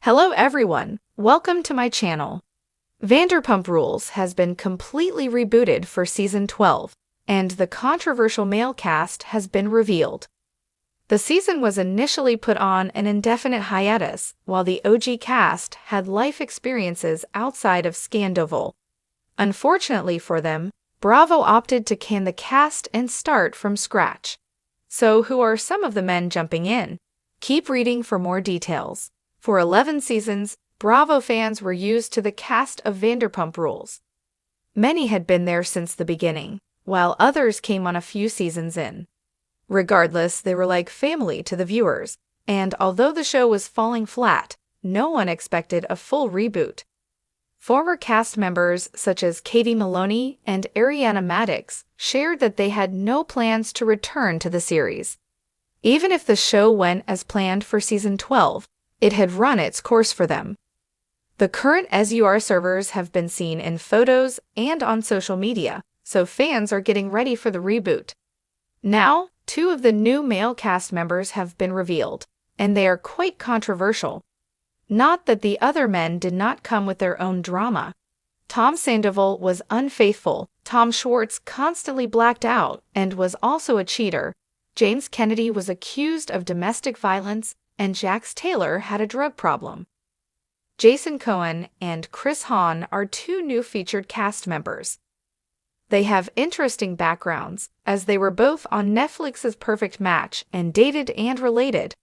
Hello everyone, welcome to my channel. Vanderpump Rules has been completely rebooted for season 12, and the controversial male cast has been revealed. The season was initially put on an indefinite hiatus, while the OG cast had life experiences outside of Scandoval. Unfortunately for them, Bravo opted to can the cast and start from scratch. So who are some of the men jumping in? Keep reading for more details. For 11 seasons, Bravo fans were used to the cast of Vanderpump Rules. Many had been there since the beginning, while others came on a few seasons in. Regardless, they were like family to the viewers, and although the show was falling flat, no one expected a full reboot. Former cast members such as Katie Maloney and Ariana Madix shared that they had no plans to return to the series. Even if the show went as planned for season 12, it had run its course for them. The current SUR servers have been seen in photos and on social media, so fans are getting ready for the reboot. Now, 2 of the new male cast members have been revealed, and they are quite controversial. Not that the other men did not come with their own drama. Tom Sandoval was unfaithful, Tom Schwartz constantly blacked out and was also a cheater, James Kennedy was accused of domestic violence, and Jax Taylor had a drug problem. Jason Cohen and Chris Hahn are 2 new featured cast members. They have interesting backgrounds, as they were both on Netflix's Perfect Match and dated and related.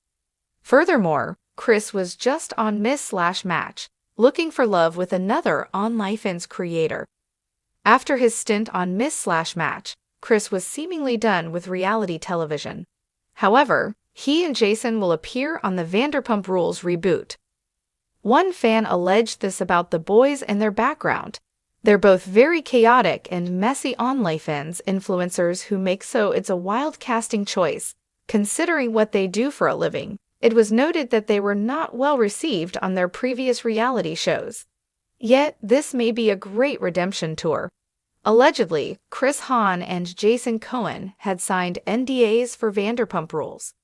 Furthermore, Chris was just on Miss/Match, looking for love with another OnlyFans creator. After his stint on Miss/Match, Chris was seemingly done with reality television. However, he and Jason will appear on the Vanderpump Rules reboot. One fan alleged this about the boys and their background. They're both very chaotic and messy OnlyFans influencers who make so it's a wild casting choice, considering what they do for a living. It was noted that they were not well received on their previous reality shows. Yet, this may be a great redemption tour. Allegedly, Chris Hahn and Jason Cohen had signed NDAs for Vanderpump Rules.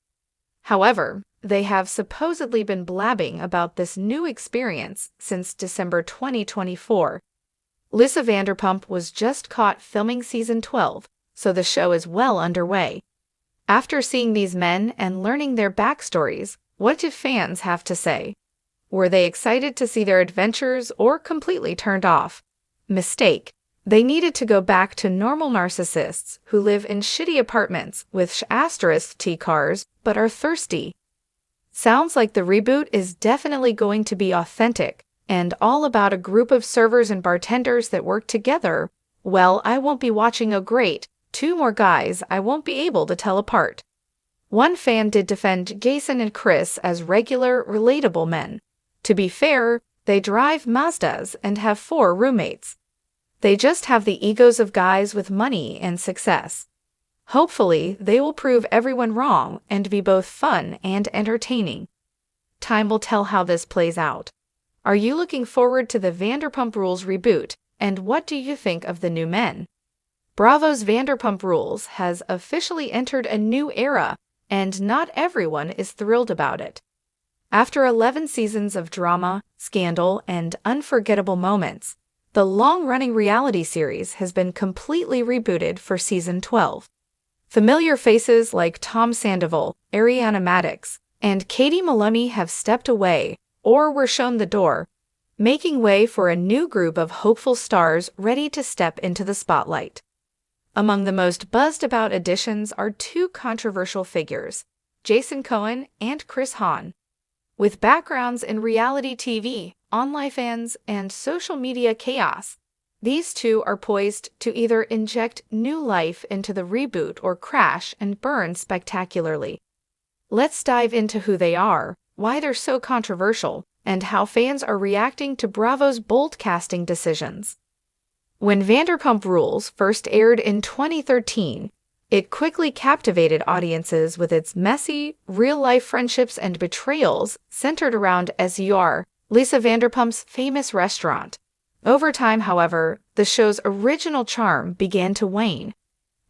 However, they have supposedly been blabbing about this new experience since December 2024. Lisa Vanderpump was just caught filming season 12, so the show is well underway. After seeing these men and learning their backstories, what do fans have to say? Were they excited to see their adventures or completely turned off? Mistake. They needed to go back to normal narcissists who live in shitty apartments with *T cars but are thirsty. Sounds like the reboot is definitely going to be authentic and all about a group of servers and bartenders that work together. Well, I won't be watching a great 2 more guys I won't be able to tell apart. One fan did defend Jason and Chris as regular, relatable men. To be fair, they drive Mazdas and have 4 roommates. They just have the egos of guys with money and success. Hopefully, they will prove everyone wrong and be both fun and entertaining. Time will tell how this plays out. Are you looking forward to the Vanderpump Rules reboot, and what do you think of the new men? Bravo's Vanderpump Rules has officially entered a new era, and not everyone is thrilled about it. After 11 seasons of drama, scandal, and unforgettable moments, the long-running reality series has been completely rebooted for season 12. Familiar faces like Tom Sandoval, Ariana Madix, and Katie Maloney have stepped away or were shown the door, making way for a new group of hopeful stars ready to step into the spotlight. Among the most buzzed-about additions are 2 controversial figures, Jason Cohen and Chris Hahn. With backgrounds in reality TV, OnlyFans, and social media chaos, these 2 are poised to either inject new life into the reboot or crash and burn spectacularly. Let's dive into who they are, why they're so controversial, and how fans are reacting to Bravo's bold casting decisions. When Vanderpump Rules first aired in 2013, it quickly captivated audiences with its messy, real-life friendships and betrayals centered around SUR, Lisa Vanderpump's famous restaurant. Over time, however, the show's original charm began to wane.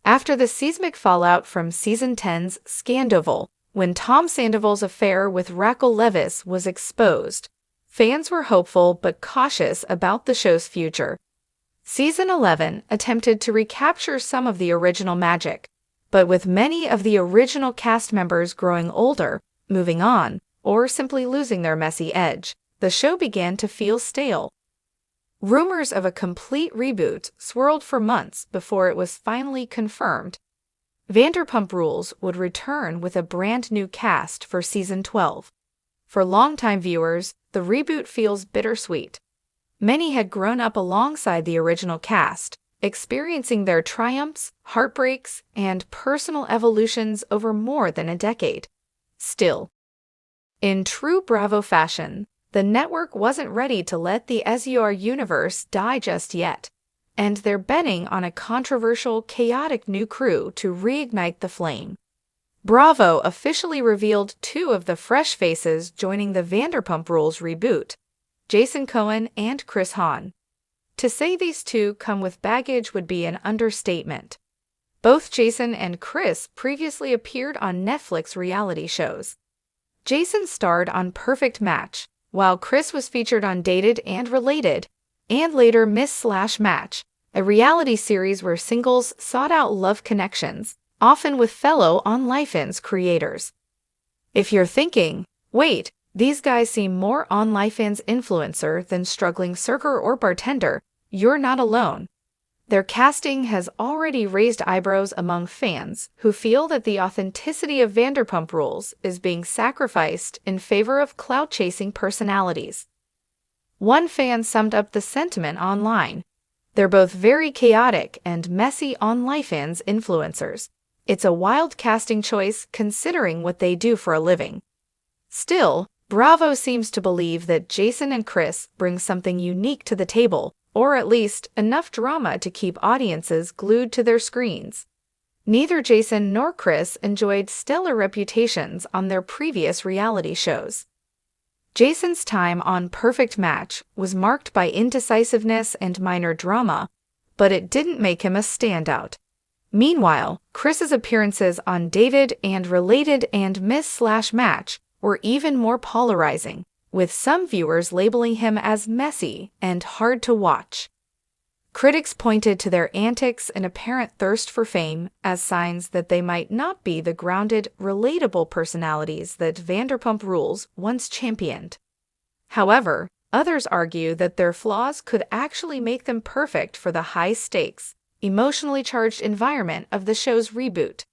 After the seismic fallout from Season 10's Scandoval, when Tom Sandoval's affair with Raquel Leviss was exposed, Fans were hopeful but cautious about the show's future. Season 11 attempted to recapture some of the original magic, but with many of the original cast members growing older, moving on, or simply losing their messy edge, the show began to feel stale. Rumors of a complete reboot swirled for months before it was finally confirmed. Vanderpump Rules would return with a brand new cast for Season 12. For longtime viewers, the reboot feels bittersweet. Many had grown up alongside the original cast, experiencing their triumphs, heartbreaks, and personal evolutions over more than a decade. Still, in true Bravo fashion, the network wasn't ready to let the SUR universe die just yet, and they're betting on a controversial, chaotic new crew to reignite the flame. Bravo officially revealed two of the fresh faces joining the Vanderpump Rules reboot, Jason Cohen and Chris Hahn. To say these two come with baggage would be an understatement. Both Jason and Chris previously appeared on Netflix reality shows. Jason starred on Perfect Match, while Chris was featured on Dated and Related, and later Miss/Match, a reality series where singles sought out love connections, often with fellow OnLifeIn's creators. If you're thinking, wait, these guys seem more OnLifeIn's influencer than struggling server or bartender, you're not alone. Their casting has already raised eyebrows among fans who feel that the authenticity of Vanderpump Rules is being sacrificed in favor of clout-chasing personalities. One fan summed up the sentiment online. They're both very chaotic and messy OnLifeIn's influencers. It's a wild casting choice considering what they do for a living. Still, Bravo seems to believe that Jason and Chris bring something unique to the table, or at least enough drama to keep audiences glued to their screens. Neither Jason nor Chris enjoyed stellar reputations on their previous reality shows. Jason's time on Perfect Match was marked by indecisiveness and minor drama, but it didn't make him a standout. Meanwhile, Chris's appearances on Dated and Related and Miss/Match were even more polarizing, with some viewers labeling him as messy and hard to watch. Critics pointed to their antics and apparent thirst for fame as signs that they might not be the grounded, relatable personalities that Vanderpump Rules once championed. However, others argue that their flaws could actually make them perfect for the high-stakes, emotionally charged environment of the show's reboot.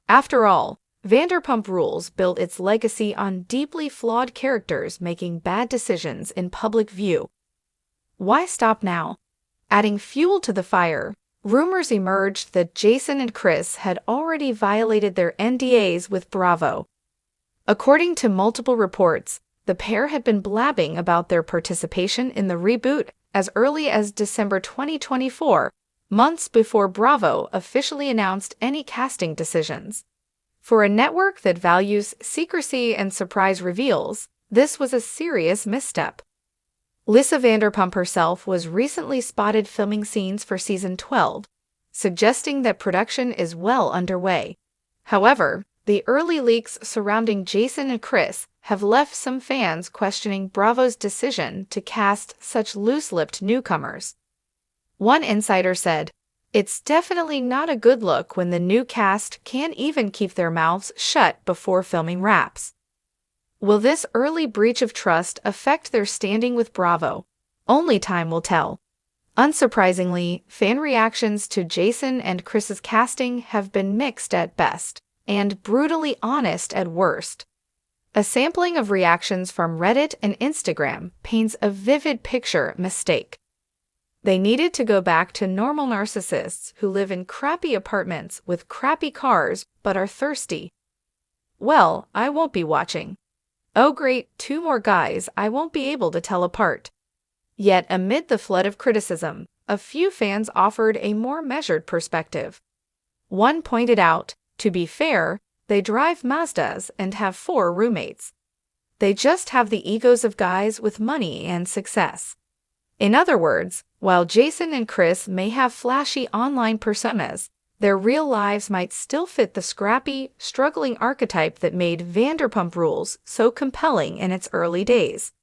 After all, Vanderpump Rules built its legacy on deeply flawed characters making bad decisions in public view. Why stop now? Adding fuel to the fire, rumors emerged that Jason and Chris had already violated their NDAs with Bravo. According to multiple reports, the pair had been blabbing about their participation in the reboot as early as December 2024, months before Bravo officially announced any casting decisions. For a network that values secrecy and surprise reveals, this was a serious misstep. Lisa Vanderpump herself was recently spotted filming scenes for Season 12, suggesting that production is well underway. However, the early leaks surrounding Jason and Chris have left some fans questioning Bravo's decision to cast such loose-lipped newcomers. One insider said, "It's definitely not a good look when the new cast can't even keep their mouths shut before filming wraps." Will this early breach of trust affect their standing with Bravo? Only time will tell. Unsurprisingly, fan reactions to Jason and Chris's casting have been mixed at best, and brutally honest at worst. A sampling of reactions from Reddit and Instagram paints a vivid picture mistake. They needed to go back to normal narcissists who live in crappy apartments with crappy cars but are thirsty. Well, I won't be watching. Oh great, 2 more guys I won't be able to tell apart. Yet amid the flood of criticism, a few fans offered a more measured perspective. One pointed out, to be fair, they drive Mazdas and have 4 roommates. They just have the egos of guys with money and success. In other words, while Jason and Chris may have flashy online personas, their real lives might still fit the scrappy, struggling archetype that made Vanderpump Rules so compelling in its early days.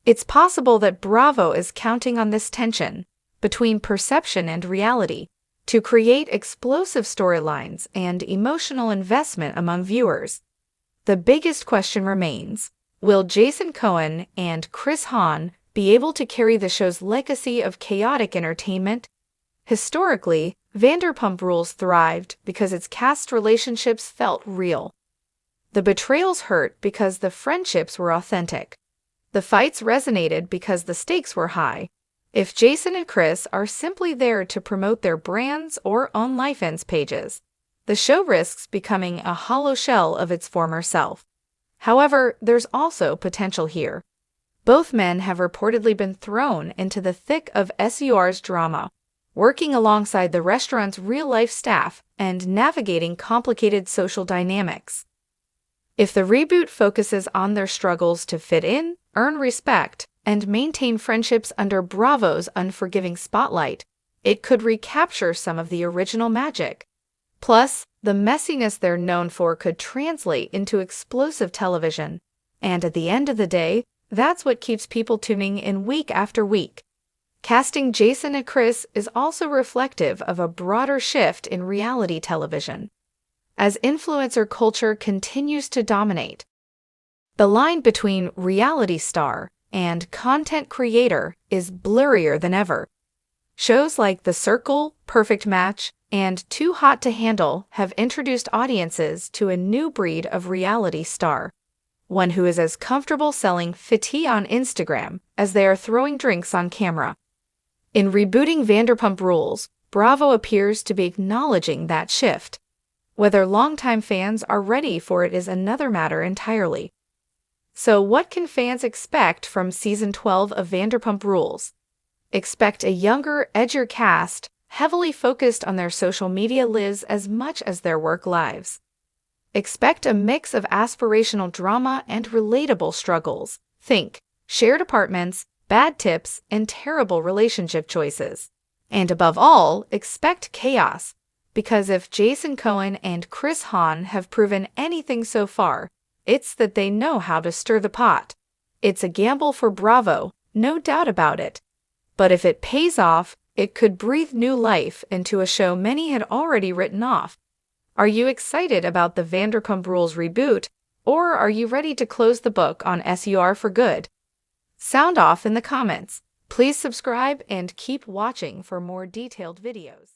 It's possible that Bravo is counting on this tension between perception and reality to create explosive storylines and emotional investment among viewers. The biggest question remains, will Jason Cohen and Chris Hahn be able to carry the show's legacy of chaotic entertainment? Historically, Vanderpump Rules thrived because its cast relationships felt real. The betrayals hurt because the friendships were authentic. The fights resonated because the stakes were high. If Jason and Chris are simply there to promote their brands or on LifeEnd's pages, the show risks becoming a hollow shell of its former self. However, there's also potential here. Both men have reportedly been thrown into the thick of SUR's drama, working alongside the restaurant's real-life staff and navigating complicated social dynamics. If the reboot focuses on their struggles to fit in, earn respect, and maintain friendships under Bravo's unforgiving spotlight, it could recapture some of the original magic. Plus, the messiness they're known for could translate into explosive television. And at the end of the day, that's what keeps people tuning in week after week. Casting Jason and Chris is also reflective of a broader shift in reality television. As influencer culture continues to dominate, the line between reality star and content creator is blurrier than ever. Shows like The Circle, Perfect Match, and Too Hot to Handle have introduced audiences to a new breed of reality star, one who is as comfortable selling feuds on Instagram as they are throwing drinks on camera. In rebooting Vanderpump Rules, Bravo appears to be acknowledging that shift. Whether longtime fans are ready for it is another matter entirely. So what can fans expect from Season 12 of Vanderpump Rules? Expect a younger, edgier cast, heavily focused on their social media lives as much as their work lives. Expect a mix of aspirational drama and relatable struggles. Think shared apartments, bad tips, and terrible relationship choices. And above all, expect chaos. Because if Jason Cohen and Chris Hahn have proven anything so far, it's that they know how to stir the pot. It's a gamble for Bravo, no doubt about it. But if it pays off, it could breathe new life into a show many had already written off. Are you excited about the Vanderpump Rules reboot, or are you ready to close the book on SUR for good? Sound off in the comments. Please subscribe and keep watching for more detailed videos.